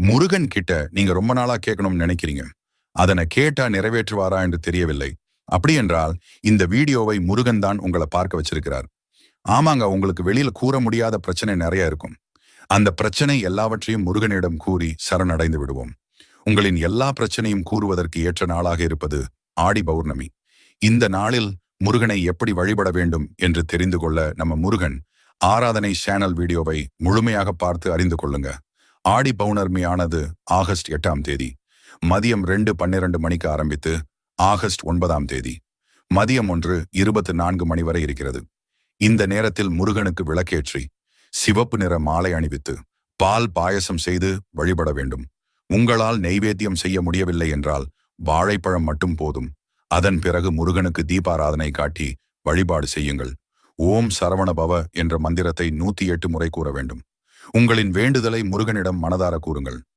முருகன் கிட்ட நீங்க ரொம்ப நாளா கேட்கணும்னு நினைக்கிறீங்க. அதனை கேட்டா நிறைவேற்றுவாரா என்று தெரியவில்லை. அப்படி என்றால் இந்த வீடியோவை முருகன் தான் உங்களை பார்க்க வச்சிருக்கிறார். ஆமாங்க, உங்களுக்கு வெளியில கூற முடியாத பிரச்சனை நிறைய இருக்கும். அந்த பிரச்சனை எல்லாவற்றையும் முருகனிடம் கூறி சரணடைந்து விடுவோம். உங்களின் எல்லா பிரச்சனையும் கூறுவதற்கு ஏற்ற நாளாக இருப்பது ஆடி பௌர்ணமி. இந்த நாளில் முருகனை எப்படி வழிபட வேண்டும் என்று தெரிந்து கொள்ள நம்ம முருகன் ஆராதனை சேனல் வீடியோவை முழுமையாக பார்த்து அறிந்து கொள்ளுங்க. ஆடி பௌர்ணமியானது ஆகஸ்ட் 8ஆம் தேதி மதியம் 2:12 மணிக்கு ஆரம்பித்து ஆகஸ்ட் 9ஆம் தேதி மதியம் 1:24 மணி வரை இருக்கிறது. இந்த நேரத்தில் முருகனுக்கு விளக்கேற்றி சிவப்பு நிற மாலை அணிவித்து பால் பாயசம் செய்து வழிபட வேண்டும். உங்களால் நெய்வேத்தியம் செய்ய முடியவில்லை என்றால் வாழைப்பழம் மட்டும் போதும். அதன் பிறகு முருகனுக்கு தீபாராதனை காட்டி வழிபாடு செய்யுங்கள். ஓம் சரவண பவ என்ற மந்திரத்தை 108 முறை கூற வேண்டும். உங்களின் வேண்டுதலை முருகனிடம் மனதார கூறுங்கள்.